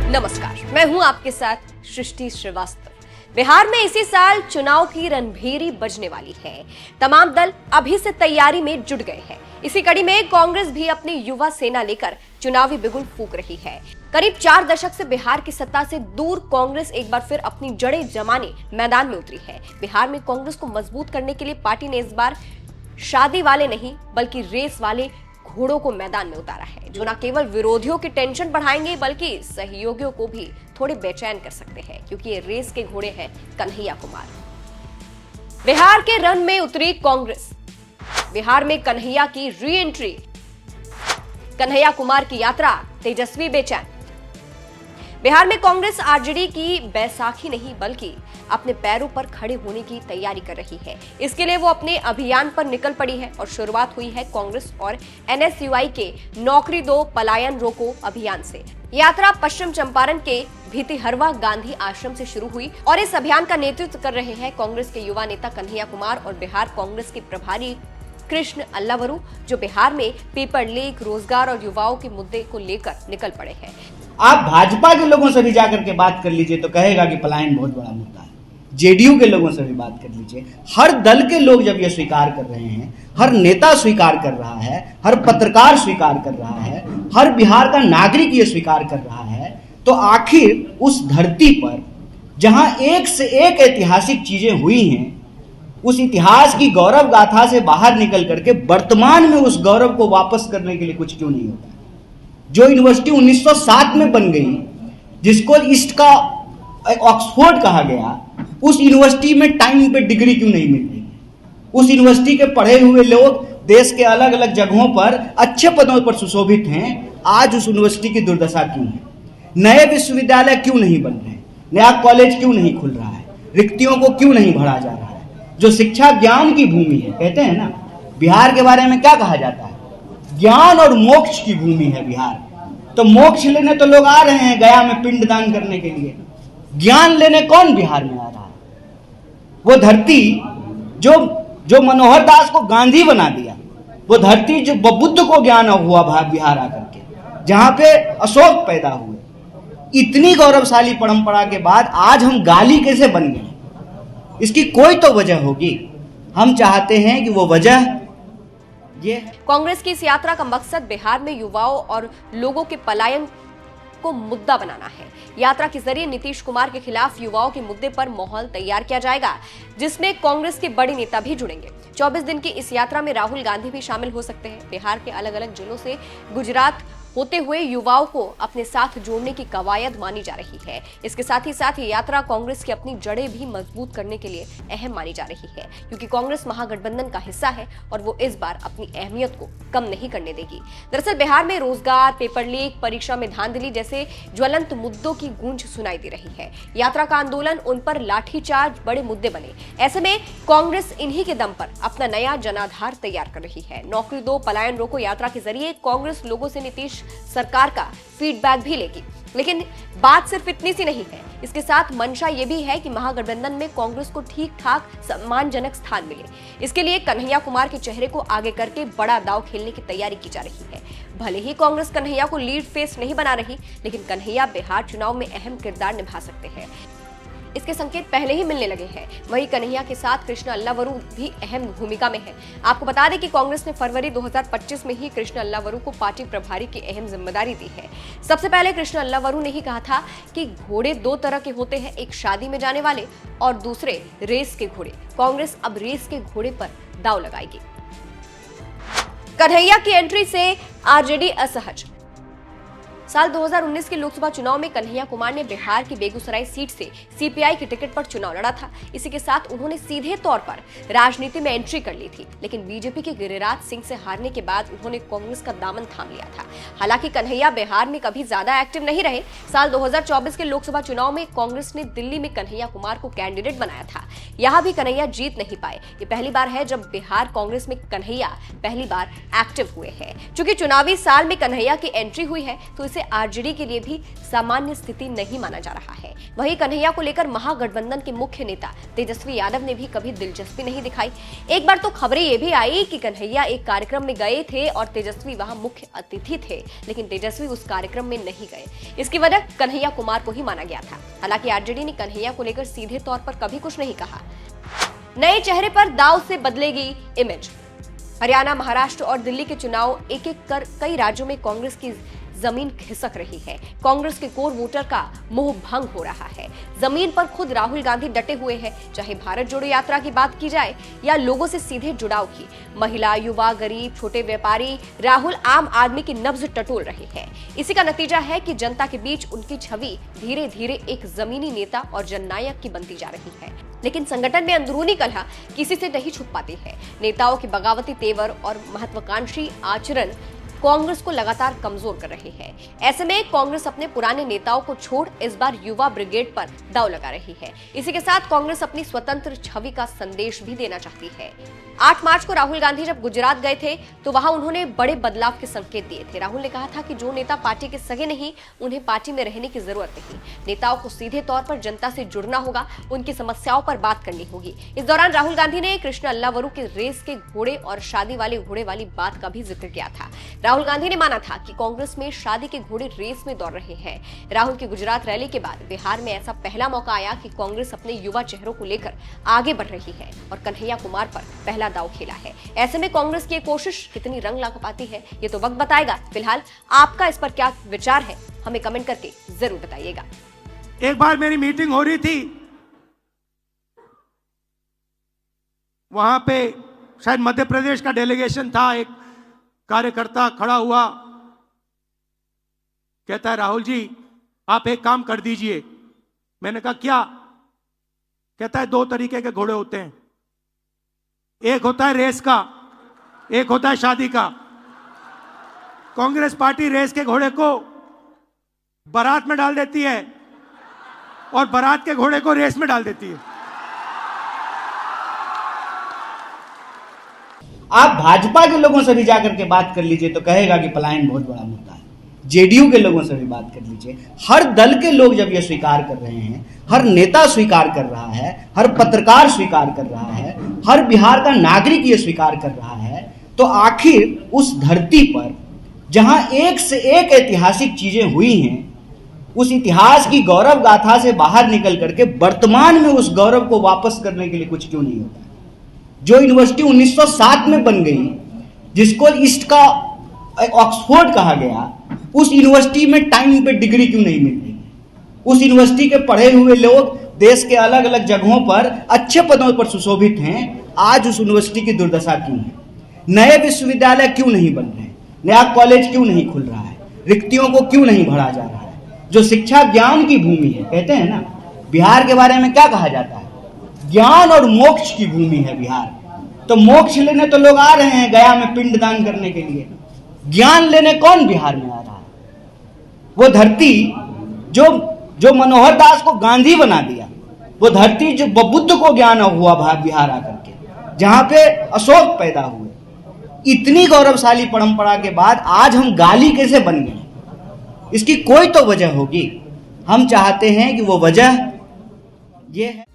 नमस्कार, मैं हूं आपके साथ सृष्टि श्रीवास्तव। बिहार में इसी साल चुनाव की रणभेरी बजने वाली है। तमाम दल अभी से तैयारी में जुट गए हैं। इसी कड़ी में कांग्रेस भी अपनी युवा सेना लेकर चुनावी बिगुल फूंक रही है। करीब 4 दशक से बिहार की सत्ता से दूर कांग्रेस एक बार फिर अपनी जड़ें जमाने मैदान में उतरी है। बिहार में कांग्रेस को मजबूत करने के लिए पार्टी ने इस बार शादी वाले नहीं बल्कि रेस वाले घोड़ों को मैदान में उतारा है, जो न केवल विरोधियों की टेंशन बढ़ाएंगे बल्कि सहयोगियों को भी थोड़े बेचैन कर सकते हैं, क्योंकि ये रेस के घोड़े हैं कन्हैया कुमार। बिहार के रण में उतरी कांग्रेस। बिहार में कन्हैया की री एंट्री। कन्हैया कुमार की यात्रा, तेजस्वी बेचैन। बिहार में कांग्रेस आरजेडी की बैसाखी नहीं बल्कि अपने पैरों पर खड़े होने की तैयारी कर रही है। इसके लिए वो अपने अभियान पर निकल पड़ी है और शुरुआत हुई है कांग्रेस और एनएसयूआई के नौकरी दो पलायन रोको अभियान से। यात्रा पश्चिम चंपारण के भितिहरवा गांधी आश्रम से शुरू हुई और इस अभियान का नेतृत्व कर रहे हैं कांग्रेस के युवा नेता कन्हैया कुमार और बिहार कांग्रेस के प्रभारी कृष्ण अल्लावरू, जो बिहार में पेपर लीक, रोजगार और युवाओं के मुद्दे को लेकर निकल पड़े हैं। आप भाजपा के लोगों से भी जाकर के बात कर लीजिए तो कहेगा कि पलायन बहुत बड़ा मुद्दा है। जेडीयू के लोगों से भी बात कर लीजिए, हर दल के लोग जब ये स्वीकार कर रहे हैं, हर नेता स्वीकार कर रहा है, हर पत्रकार स्वीकार कर रहा है, हर बिहार का नागरिक ये स्वीकार कर रहा है, तो आखिर उस धरती पर जहां एक से एक ऐतिहासिक चीजें हुई हैं, उस इतिहास की गौरव गाथा से बाहर निकल करके वर्तमान में उस गौरव को वापस करने के लिए कुछ क्यों नहीं होता? जो यूनिवर्सिटी 1907 में बन गई, जिसको ईस्ट का ऑक्सफोर्ड कहा गया, उस यूनिवर्सिटी में टाइम पे डिग्री क्यों नहीं मिल रही? उस यूनिवर्सिटी के पढ़े हुए लोग देश के अलग अलग जगहों पर अच्छे पदों पर सुशोभित हैं। आज उस यूनिवर्सिटी की दुर्दशा क्यों है? नए विश्वविद्यालय क्यों नहीं बन रहे? नया कॉलेज क्यों नहीं खुल रहा है? रिक्तियों को क्यों नहीं भरा जा रहा है? जो शिक्षा ज्ञान की भूमि है, कहते हैं ना, बिहार के बारे में क्या कहा जाता है? ज्ञान और मोक्ष की भूमि है बिहार। तो मोक्ष लेने तो लोग आ रहे हैं गया में पिंडदान करने के लिए, ज्ञान लेने कौन बिहार में आ रहा है? वो धरती जो मनोहर दास को गांधी बना दिया, वो धरती जो बुद्ध को ज्ञान हुआ बिहार आकर के, जहां पे अशोक पैदा हुए, इतनी गौरवशाली परंपरा के बाद आज हम गाली कैसे बन गए? इसकी कोई तो वजह होगी। हम चाहते हैं कि वो वजह ये। कांग्रेस की इस यात्रा का मकसद बिहार में युवाओं और लोगों के पलायन को मुद्दा बनाना है। यात्रा के जरिए नीतीश कुमार के खिलाफ युवाओं के मुद्दे पर माहौल तैयार किया जाएगा, जिसमें कांग्रेस के बड़े नेता भी जुड़ेंगे। 24 दिन की इस यात्रा में राहुल गांधी भी शामिल हो सकते हैं। बिहार के अलग अलग जिलों से गुजरात होते हुए युवाओं को अपने साथ जोड़ने की कवायद मानी जा रही है। इसके साथ ही ये यात्रा कांग्रेस की अपनी जड़ें भी मजबूत करने के लिए अहम मानी जा रही है, क्योंकि कांग्रेस महागठबंधन का हिस्सा है और वो इस बार अपनी अहमियत को कम नहीं करने देगी। दरअसल बिहार में रोजगार, पेपर लीक, परीक्षा में धांधली जैसे ज्वलंत मुद्दों की गूंज सुनाई दे रही है। यात्रा का आंदोलन, उन पर लाठीचार्ज बड़े मुद्दे बने। ऐसे में कांग्रेस इन्हीं के दम पर अपना नया जनाधार तैयार कर रही है। नौकरी दो पलायन रोको यात्रा के जरिए कांग्रेस लोगों से नीतीश सरकार का फीडबैक भी लेगी, लेकिन बात सिर्फ इतनी सी नहीं है। इसके साथ मंशा ये भी है कि महागठबंधन में कांग्रेस को ठीक ठाक सम्मानजनक स्थान मिले। इसके लिए कन्हैया कुमार के चेहरे को आगे करके बड़ा दांव खेलने की तैयारी की जा रही है। भले ही कांग्रेस कन्हैया को लीड फेस नहीं बना रही, लेकिन कन्हैया बिहार चुनाव में अहम किरदार निभा सकते हैं। इसके संकेत पहले ही मिलने लगे हैं। वहीं कन्हैया के साथ कृष्ण अल्लावरू भी अहम भूमिका में है। आपको बता दें कि कांग्रेस ने फरवरी 2025 में ही कृष्ण अल्लावरू को पार्टी प्रभारी की अहम जिम्मेदारी दी है। सबसे पहले कृष्ण अल्लावरू ने ही कहा था कि घोड़े 2 तरह के होते हैं, एक शादी में जाने वाले और दूसरे रेस के घोड़े। कांग्रेस अब रेस के घोड़े पर दांव लगाएगी। कन्हैया की एंट्री से आरजेडी असहज। साल 2019 के लोकसभा चुनाव में कन्हैया कुमार ने बिहार की बेगूसराय सीट से सीपीआई की टिकट पर चुनाव लड़ा था। इसी के साथ उन्होंने सीधे तौर पर राजनीति में एंट्री कर ली थी, लेकिन बीजेपी के गिरिराज सिंह से हारने के बाद उन्होंने कांग्रेस का दामन थाम लिया था। हालांकि कन्हैया बिहार में कभी ज्यादा एक्टिव नहीं रहे। साल 2024 के लोकसभा चुनाव में कांग्रेस ने दिल्ली में कन्हैया कुमार को कैंडिडेट बनाया था। यहाँ भी कन्हैया जीत नहीं पाए। ये पहली बार है जब बिहार कांग्रेस में कन्हैया पहली बार एक्टिव हुए हैं। चूंकि चुनावी साल में कन्हैया की एंट्री हुई है, तो जिसे आरजेडी के लिए भी सामान्य स्थिति नहीं माना जा रहा है। वहीं कन्हैया को लेकर महागठबंधन के मुख्य नेता तेजस्वी यादव ने भी कभी दिलचस्पी नहीं दिखाई। एक बार तो खबरें ये भी आई कि कन्हैया एक कार्यक्रम में गए थे और तेजस्वी वहां मुख्य अतिथि थे, लेकिन तेजस्वी उस कार्यक्रम में नहीं गए। इसकी वजह कन्हैया कुमार को ही माना गया था। हालांकि आरजेडी ने कन्हैया को लेकर सीधे तौर पर कभी कुछ नहीं कहा। नए चेहरे पर दांव से बदलेगी इमेज। हरियाणा, महाराष्ट्र और दिल्ली के चुनाव एक एक कर कई राज्यों में कांग्रेस की जमीन खिसक रही है। कांग्रेस के कोर वोटर का मोह भंग हो रहा है। जमीन पर खुद राहुल गांधी डटे हुए हैं, चाहे भारत जोड़ो यात्रा की बात की जाए या लोगों से सीधे जुड़ाव की। महिला, युवा, गरीब, छोटे व्यापारी, राहुल आम आदमी की नब्ज टटोल रहे हैं। इसी का नतीजा है कि जनता के बीच उनकी छवि धीरे धीरे एक जमीनी नेता और जननायक की बनती जा रही है। लेकिन संगठन में अंदरूनी कलह किसी से नहीं छुप पाती है। नेताओं के बगावती तेवर और महत्वाकांक्षी आचरण कांग्रेस को लगातार कमजोर कर रहे हैं। ऐसे में कांग्रेस अपने पुराने नेताओं को छोड़ इस बार युवा ब्रिगेड पर दांव लगा रही है। इसी के साथ कांग्रेस अपनी स्वतंत्र छवि का संदेश भी देना चाहती है। 8 मार्च को राहुल गांधी जब गुजरात गए थे तो वहां उन्होंने बड़े बदलाव के संकेत दिए थे। राहुल ने कहा था कि जो नेता पार्टी के सगे नहीं, उन्हें पार्टी में रहने की जरूरत नहीं। नेताओं को सीधे तौर पर जनता से जुड़ना होगा, उनकी समस्याओं पर बात करनी होगी। इस दौरान राहुल गांधी ने कृष्ण अल्लावरू के रेस के घोड़े और शादी वाले घोड़े वाली बात का भी जिक्र किया था। राहुल गांधी ने माना था कि कांग्रेस में शादी के घोड़े रेस में दौड़ रहे हैं। राहुल की गुजरात रैली के बाद बिहार में ऐसा पहला मौका आया कि कांग्रेस अपने युवा चेहरों को लेकर आगे बढ़ रही है और कन्हैया कुमार पर पहला दांव खेला है। ऐसे में कांग्रेस की कोशिश कितनी रंग ला पाती है, ये तो वक्त बताएगा। फिलहाल आपका इस पर क्या विचार है, हमें कमेंट करके जरूर बताइएगा। एक बार मेरी मीटिंग हो रही थी, वहां पे शायद मध्य प्रदेश का डेलीगेशन था। एक कार्यकर्ता खड़ा हुआ, कहता है राहुल जी आप एक काम कर दीजिए। मैंने कहा क्या? कहता है 2 तरीके के घोड़े होते हैं, एक होता है रेस का, एक होता है शादी का। कांग्रेस पार्टी रेस के घोड़े को बारात में डाल देती है और बारात के घोड़े को रेस में डाल देती है। आप भाजपा के लोगों से भी जाकर के बात कर लीजिए तो कहेगा कि पलायन बहुत बड़ा मुद्दा है। जेडीयू के लोगों से भी बात कर लीजिए, हर दल के लोग जब ये स्वीकार कर रहे हैं, हर नेता स्वीकार कर रहा है, हर पत्रकार स्वीकार कर रहा है, हर बिहार का नागरिक ये स्वीकार कर रहा है, तो आखिर उस धरती पर जहां एक से एक ऐतिहासिक चीजें हुई हैं, उस इतिहास की गौरव गाथा से बाहर निकल करके वर्तमान में उस गौरव को वापस करने के लिए कुछ क्यों नहीं होता? जो यूनिवर्सिटी 1907 में बन गई, जिसको ईस्ट का ऑक्सफोर्ड कहा गया, उस यूनिवर्सिटी में टाइम पे डिग्री क्यों नहीं मिल रही? उस यूनिवर्सिटी के पढ़े हुए लोग देश के अलग अलग जगहों पर अच्छे पदों पर सुशोभित हैं। आज उस यूनिवर्सिटी की दुर्दशा क्यों है? नए विश्वविद्यालय क्यों नहीं बन रहे? नया कॉलेज क्यों नहीं खुल रहा है? रिक्तियों को क्यों नहीं भरा जा रहा है? जो शिक्षा ज्ञान की भूमि है, कहते हैं ना, बिहार के बारे में क्या कहा जाता है? ज्ञान और मोक्ष की भूमि है बिहार। तो मोक्ष लेने तो लोग आ रहे हैं गया में पिंडदान करने के लिए, ज्ञान लेने कौन बिहार में आ रहा है? वो धरती जो मनोहर दास को गांधी बना दिया, वो धरती जो बुद्ध को ज्ञान हुआ बिहार आकर के, जहां पे अशोक पैदा हुए, इतनी गौरवशाली परंपरा के बाद आज हम गाली कैसे बन गए? इसकी कोई तो वजह होगी। हम चाहते हैं कि वो वजह ये है